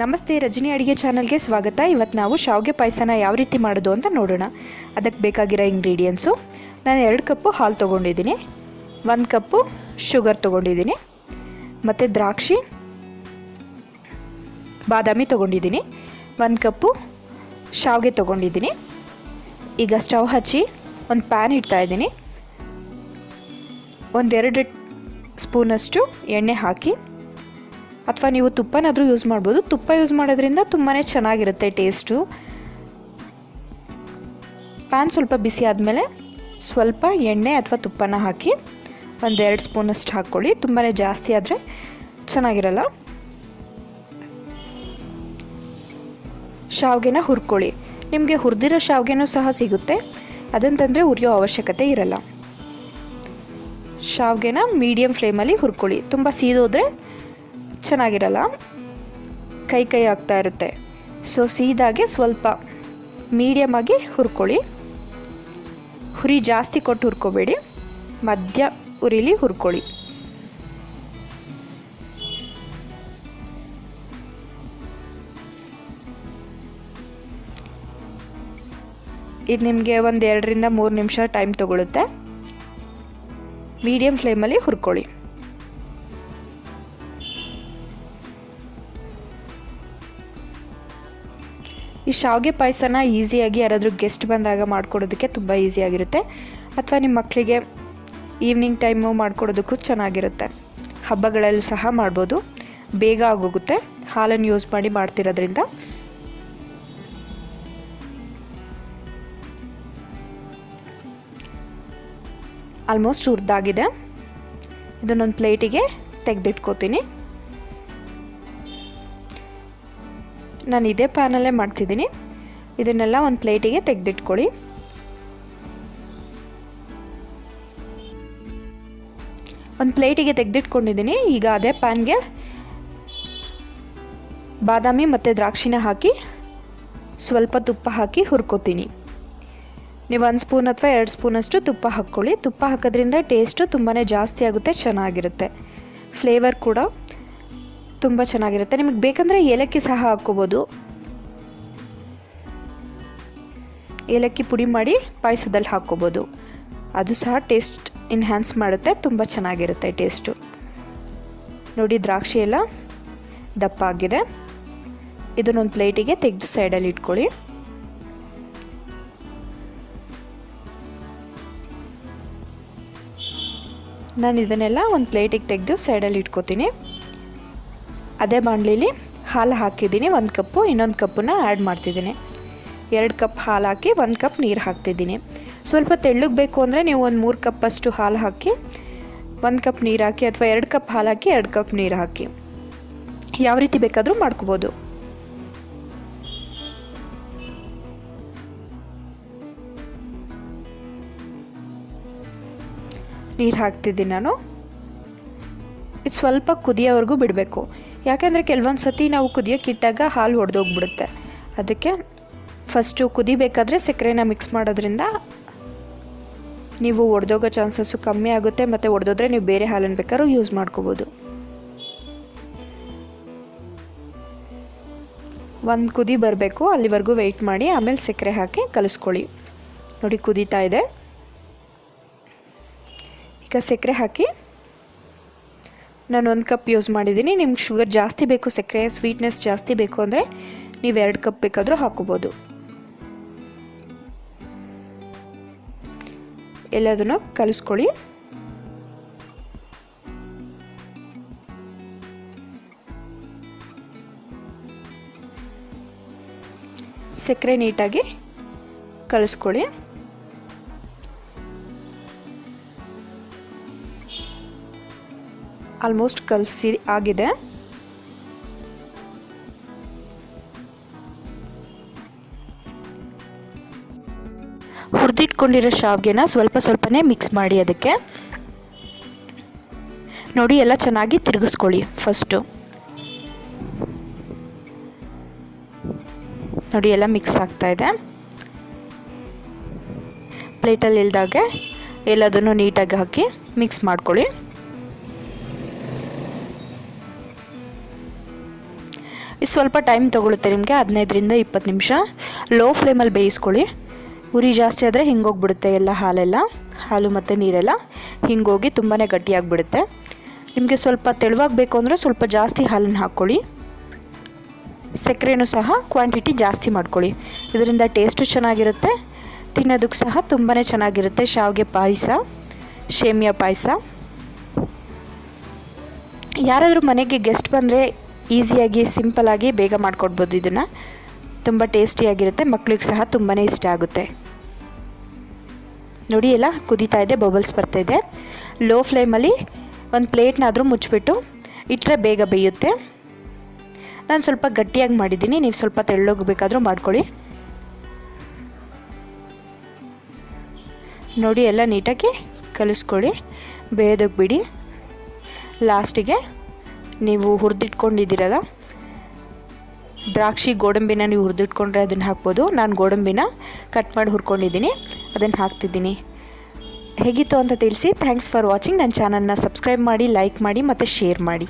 ನಮಸ್ತೆ ರಜನಿ ಅಡುಗೆ ಚಾನಲ್ಗೆ ಸ್ವಾಗತ. ಇವತ್ತು ನಾವು ಶಾವಿಗೆ ಪಾಯಸನ ಯಾವ ರೀತಿ ಮಾಡೋದು ಅಂತ ನೋಡೋಣ. ಅದಕ್ಕೆ ಬೇಕಾಗಿರೋ ಇಂಗ್ರೀಡಿಯೆಂಟ್ಸು, ನಾನು 2 ಕಪ್ಪು ಹಾಲು ತೊಗೊಂಡಿದ್ದೀನಿ, 1 ಕಪ್ಪು ಶುಗರ್ ತೊಗೊಂಡಿದ್ದೀನಿ, ಮತ್ತು ದ್ರಾಕ್ಷಿ ಬಾದಾಮಿ ತೊಗೊಂಡಿದ್ದೀನಿ, 1 ಕಪ್ಪು ಶಾವಿಗೆ ತೊಗೊಂಡಿದ್ದೀನಿ. ಈಗ ಸ್ಟವ್ ಹಚ್ಚಿ ಒಂದು ಪ್ಯಾನ್ ಇಡ್ತಾಯಿದ್ದೀನಿ. 1-2 ಸ್ಪೂನಷ್ಟು ಎಣ್ಣೆ ಹಾಕಿ, ಅಥವಾ ನೀವು ತುಪ್ಪನಾದರೂ ಯೂಸ್ ಮಾಡ್ಬೋದು. ತುಪ್ಪ ಯೂಸ್ ಮಾಡೋದ್ರಿಂದ ತುಂಬಾ ಚೆನ್ನಾಗಿರುತ್ತೆ ಟೇಸ್ಟು. ಪ್ಯಾನ್ ಸ್ವಲ್ಪ ಬಿಸಿ ಆದಮೇಲೆ ಸ್ವಲ್ಪ ಎಣ್ಣೆ ಅಥವಾ ತುಪ್ಪನ ಹಾಕಿ 1-2 ಸ್ಪೂನಷ್ಟು ಹಾಕ್ಕೊಳ್ಳಿ. ತುಂಬಾ ಜಾಸ್ತಿ ಆದರೆ ಚೆನ್ನಾಗಿರಲ್ಲ. ಶಾವಿಗೆನ ಹುರ್ಕೊಳ್ಳಿ. ನಿಮಗೆ ಹುರಿದಿರೋ ಶಾವಿಗೆನೂ ಸಹ ಸಿಗುತ್ತೆ, ಅದಂತಂದರೆ ಹುರಿಯೋ ಅವಶ್ಯಕತೆ ಇರಲ್ಲ. ಶಾವಿಗೆನ ಮೀಡಿಯಮ್ ಫ್ಲೇಮಲ್ಲಿ ಹುರ್ಕೊಳ್ಳಿ. ತುಂಬ ಸೀದೋದ್ರೆ ಚೆನ್ನಾಗಿರಲ್ಲ, ಕೈ ಆಗ್ತಾ ಇರುತ್ತೆ. ಸೊ ಸೀದಾಗೆ ಸ್ವಲ್ಪ ಮೀಡಿಯಮಾಗಿ ಹುರ್ಕೊಳ್ಳಿ. ಹುರಿ ಜಾಸ್ತಿ ಕೊಟ್ಟು ಹುರ್ಕೋಬೇಡಿ, ಮಧ್ಯ ಉರಿಲಿ ಹುರ್ಕೊಳ್ಳಿ. ಇದು ನಿಮಗೆ 1-2 ನಿಮಿಷ ಟೈಮ್ ತೊಗೊಳುತ್ತೆ. ಮೀಡಿಯಮ್ ಫ್ಲೇಮಲ್ಲಿ ಹುರ್ಕೊಳ್ಳಿ. ಈ ಶಾವಿಗೆ ಪಾಯಸನ ಈಸಿಯಾಗಿ ಯಾರಾದರೂ ಗೆಸ್ಟ್ ಬಂದಾಗ ಮಾಡ್ಕೊಡೋದಕ್ಕೆ ತುಂಬ ಈಸಿಯಾಗಿರುತ್ತೆ, ಅಥವಾ ನಿಮ್ಮ ಮಕ್ಕಳಿಗೆ ಈವ್ನಿಂಗ್ ಟೈಮು ಮಾಡ್ಕೊಡೋದಕ್ಕೂ ಚೆನ್ನಾಗಿರುತ್ತೆ. ಹಬ್ಬಗಳಲ್ಲೂ ಸಹ ಮಾಡ್ಬೋದು, ಬೇಗ ಆಗೋಗುತ್ತೆ ಹಾಲನ್ನು ಯೂಸ್ ಮಾಡಿ ಮಾಡ್ತಿರೋದ್ರಿಂದ. ಆಲ್ಮೋಸ್ಟ್ ಹುರಿದಾಗಿದೆ. ಇದನ್ನೊಂದು ಪ್ಲೇಟಿಗೆ ತೆಗೆದಿಟ್ಕೋತೀನಿ. ನಾನು ಇದೇ ಪ್ಯಾನಲ್ಲೇ ಮಾಡ್ತಿದ್ದೀನಿ. ಇದನ್ನೆಲ್ಲ ಒಂದು ಪ್ಲೇಟಿಗೆ ತೆಗೆದಿಟ್ಕೊಳ್ಳಿ. ಒಂದು ಪ್ಲೇಟಿಗೆ ತೆಗೆದಿಟ್ಕೊಂಡಿದ್ದೀನಿ. ಈಗ ಅದೇ ಪ್ಯಾನ್ಗೆ ಬಾದಾಮಿ ಮತ್ತು ದ್ರಾಕ್ಷಿನ ಹಾಕಿ ಸ್ವಲ್ಪ ತುಪ್ಪ ಹಾಕಿ ಹುರ್ಕೋತೀನಿ. ನೀವು 1 ಸ್ಪೂನ್ ಅಥವಾ 2 ಸ್ಪೂನಷ್ಟು ತುಪ್ಪ ಹಾಕ್ಕೊಳ್ಳಿ. ತುಪ್ಪ ಹಾಕೋದ್ರಿಂದ ಟೇಸ್ಟು ತುಂಬಾ ಜಾಸ್ತಿ ಆಗುತ್ತೆ, ಚೆನ್ನಾಗಿರುತ್ತೆ. ಫ್ಲೇವರ್ ಕೂಡ ತುಂಬ ಚೆನ್ನಾಗಿರುತ್ತೆ. ನಿಮಗೆ ಬೇಕಂದರೆ ಏಲಕ್ಕಿ ಸಹ ಹಾಕ್ಕೋಬೋದು. ಏಲಕ್ಕಿ ಪುಡಿ ಮಾಡಿ ಪಾಯಸದಲ್ಲಿ ಹಾಕ್ಕೋಬೋದು, ಅದು ಸಹ ಟೇಸ್ಟ್ ಎನ್ಹ್ಯಾನ್ಸ್ ಮಾಡುತ್ತೆ, ತುಂಬ ಚೆನ್ನಾಗಿರುತ್ತೆ ಟೇಸ್ಟು. ನೋಡಿ, ದ್ರಾಕ್ಷಿ ಎಲ್ಲ ದಪ್ಪ ಆಗಿದೆ. ಇದನ್ನೊಂದು ಪ್ಲೇಟಿಗೆ ತೆಗೆದು ಸೈಡಲ್ಲಿ ಇಟ್ಕೊಳ್ಳಿ. ನಾನು ಇದನ್ನೆಲ್ಲ ಒಂದು ಪ್ಲೇಟಿಗೆ ತೆಗೆದು ಸೈಡಲ್ಲಿ ಇಟ್ಕೋತೀನಿ. ಅದೇ ಬಾಣಲಿಲಿ ಹಾಲು ಹಾಕಿದ್ದೀನಿ 1 ಕಪ್ಪು. ಇನ್ನೊಂದು ಕಪ್ಪನ್ನ ಆ್ಯಡ್ ಮಾಡ್ತಿದ್ದೀನಿ. 2 ಕಪ್ ಹಾಲು ಹಾಕಿ 1 ಕಪ್ ನೀರು ಹಾಕ್ತಿದ್ದೀನಿ. ಸ್ವಲ್ಪ ತೆಳ್ಳಗೆ ಬೇಕು ಅಂದರೆ ನೀವು ಒಂದು 3 ಕಪ್ಪಷ್ಟು ಹಾಲು ಹಾಕಿ 1 ಕಪ್ ನೀರು ಹಾಕಿ, ಅಥವಾ 2 ಕಪ್ ಹಾಲು ಹಾಕಿ 2 ಕಪ್ ನೀರು ಹಾಕಿ, ಯಾವ ರೀತಿ ಬೇಕಾದರೂ ಮಾಡ್ಕೋಬೋದು. ನೀರು ಹಾಕ್ತಿದ್ದೀನಿ ನಾನು. ಇದು ಸ್ವಲ್ಪ ಕುದಿಯೋವರೆಗೂ ಬಿಡಬೇಕು. ಯಾಕೆಂದರೆ ಕೆಲವೊಂದು ಸತಿ ನಾವು ಕುದಿಯೋಕ್ಕೆ ಇಟ್ಟಾಗ ಹಾಲು ಒಡೆದೋಗ್ಬಿಡುತ್ತೆ. ಅದಕ್ಕೆ ಫಸ್ಟು ಕುದಿಬೇಕಾದ್ರೆ ಸಕ್ಕರೆನ ಮಿಕ್ಸ್ ಮಾಡೋದ್ರಿಂದ ನೀವು ಒಡೆದೋಗೋ ಚಾನ್ಸಸ್ಸು ಕಮ್ಮಿ ಆಗುತ್ತೆ, ಮತ್ತು ಒಡೆದೋದ್ರೆ ನೀವು ಬೇರೆ ಹಾಲನ್ನು ಬೇಕಾದ್ರೂ ಯೂಸ್ ಮಾಡ್ಕೋಬೋದು. ಒಂದು ಕುದಿ ಬರಬೇಕು, ಅಲ್ಲಿವರೆಗೂ ವೆಯ್ಟ್ ಮಾಡಿ, ಆಮೇಲೆ ಸಕ್ಕರೆ ಹಾಕಿ ಕಲಿಸ್ಕೊಳ್ಳಿ. ನೋಡಿ, ಕುದೀತಾ ಇದೆ. ಈಗ ಸಕ್ಕರೆ ಹಾಕಿ ನಾನು 1 ಕಪ್ ಯೂಸ್ ಮಾಡಿದ್ದೀನಿ. ನಿಮ್ಗೆ ಶುಗರ್ ಜಾಸ್ತಿ ಬೇಕು, ಸಕ್ಕರೆ ಸ್ವೀಟ್ನೆಸ್ ಜಾಸ್ತಿ ಬೇಕು ಅಂದರೆ ನೀವು 2 ಕಪ್ ಬೇಕಾದರೂ ಹಾಕೋಬೋದು. ಎಲ್ಲದನ್ನು ಕಲಿಸ್ಕೊಳ್ಳಿ. ಸಕ್ಕರೆ ನೀಟಾಗಿ ಕಲಿಸ್ಕೊಳ್ಳಿ. ಆಲ್ಮೋಸ್ಟ್ ಕಲಸಿ ಆಗಿದೆ. ಹುರಿದಿಟ್ಕೊಂಡಿರೋ ಶಾವಿಗೆನ ಸ್ವಲ್ಪನೇ ಮಿಕ್ಸ್ ಮಾಡಿ ಅದಕ್ಕೆ. ನೋಡಿ, ಎಲ್ಲ ಚೆನ್ನಾಗಿ ತಿರುಗಿಸ್ಕೊಳ್ಳಿ ಫಸ್ಟು. ನೋಡಿ, ಎಲ್ಲ ಮಿಕ್ಸ್ ಆಗ್ತಾ ಇದೆ. ಪ್ಲೇಟಲ್ಲಿ ಇಲ್ದಾಗೆ ಎಲ್ಲದನ್ನು ನೀಟಾಗಿ ಹಾಕಿ ಮಿಕ್ಸ್ ಮಾಡ್ಕೊಳ್ಳಿ. ಇದು ಸ್ವಲ್ಪ ಟೈಮ್ ತೊಗೊಳುತ್ತೆ ನಿಮಗೆ, 15ರಿಂದ 20 ನಿಮಿಷ. ಲೋ ಫ್ಲೇಮಲ್ಲಿ ಬೇಯಿಸ್ಕೊಳ್ಳಿ. ಉರಿ ಜಾಸ್ತಿ ಆದರೆ ಹಿಂಗೋಗಿಬಿಡುತ್ತೆ ಎಲ್ಲ ಹಾಲು ಮತ್ತು ನೀರೆಲ್ಲ ಹಿಂಗೋಗಿ ತುಂಬಾ ಗಟ್ಟಿಯಾಗಿಬಿಡುತ್ತೆ. ನಿಮಗೆ ಸ್ವಲ್ಪ ತೆಳುವಾಗಬೇಕು ಅಂದರೆ ಸ್ವಲ್ಪ ಜಾಸ್ತಿ ಹಾಲನ್ನು ಹಾಕ್ಕೊಳ್ಳಿ. ಸಕ್ಕರೆನೂ ಸಹ ಕ್ವಾಂಟಿಟಿ ಜಾಸ್ತಿ ಮಾಡ್ಕೊಳ್ಳಿ. ಇದರಿಂದ ಟೇಸ್ಟು ಚೆನ್ನಾಗಿರುತ್ತೆ, ತಿನ್ನೋದಕ್ಕೆ ಸಹ ತುಂಬಾ ಚೆನ್ನಾಗಿರುತ್ತೆ. ಶಾವಿಗೆ ಪಾಯಸ, ಸೆಮಿಯ ಪಾಯಸ. ಯಾರಾದರೂ ಮನೆಗೆ ಗೆಸ್ಟ್ ಬಂದರೆ ಈಸಿಯಾಗಿ ಸಿಂಪಲಾಗಿ ಬೇಗ ಮಾಡಿಕೊಡ್ಬೋದು. ಇದನ್ನು ತುಂಬ ಟೇಸ್ಟಿಯಾಗಿರುತ್ತೆ, ಮಕ್ಕಳಿಗೆ ಸಹ ತುಂಬಾ ಇಷ್ಟ ಆಗುತ್ತೆ. ನೋಡಿ ಎಲ್ಲ ಕುದೀತಾ ಇದೆ, ಬಬಲ್ಸ್ ಬರ್ತಾಯಿದೆ. ಲೋ ಫ್ಲೇಮಲ್ಲಿ ಒಂದು ಪ್ಲೇಟ್ನಾದರೂ ಮುಚ್ಚಿಬಿಟ್ಟು ಇಟ್ಟರೆ ಬೇಗ ಬೇಯುತ್ತೆ. ನಾನು ಸ್ವಲ್ಪ ಗಟ್ಟಿಯಾಗಿ ಮಾಡಿದ್ದೀನಿ, ನೀವು ಸ್ವಲ್ಪ ತೆಳ್ಳೋಗಬೇಕಾದ್ರೂ ಮಾಡ್ಕೊಳ್ಳಿ. ನೋಡಿ ಎಲ್ಲ ನೀಟಾಗಿ ಕಲಿಸ್ಕೊಳ್ಳಿ, ಬೇಯೋದಕ್ಕೆ ಬಿಡಿ. ಲಾಸ್ಟಿಗೆ ನೀವು ಹುರಿದಿಟ್ಕೊಂಡಿದ್ದೀರಲ್ಲ ದ್ರಾಕ್ಷಿ, ಗೋಡಂಬಿನ ನೀವು ಹುರಿದಿಟ್ಕೊಂಡ್ರೆ ಅದನ್ನು ಹಾಕ್ಬೋದು. ನಾನು ಗೋಡಂಬಿನ ಕಟ್ ಮಾಡಿ ಹುರ್ಕೊಂಡಿದ್ದೀನಿ, ಅದನ್ನು ಹಾಕ್ತಿದ್ದೀನಿ. ಹೇಗಿತ್ತು ಅಂತ ತಿಳಿಸಿ. Thanks for watching. ನನ್ನ ಚಾನಲ್ನ ಸಬ್ಸ್ಕ್ರೈಬ್ ಮಾಡಿ, ಲೈಕ್ ಮಾಡಿ ಮತ್ತು ಶೇರ್ ಮಾಡಿ.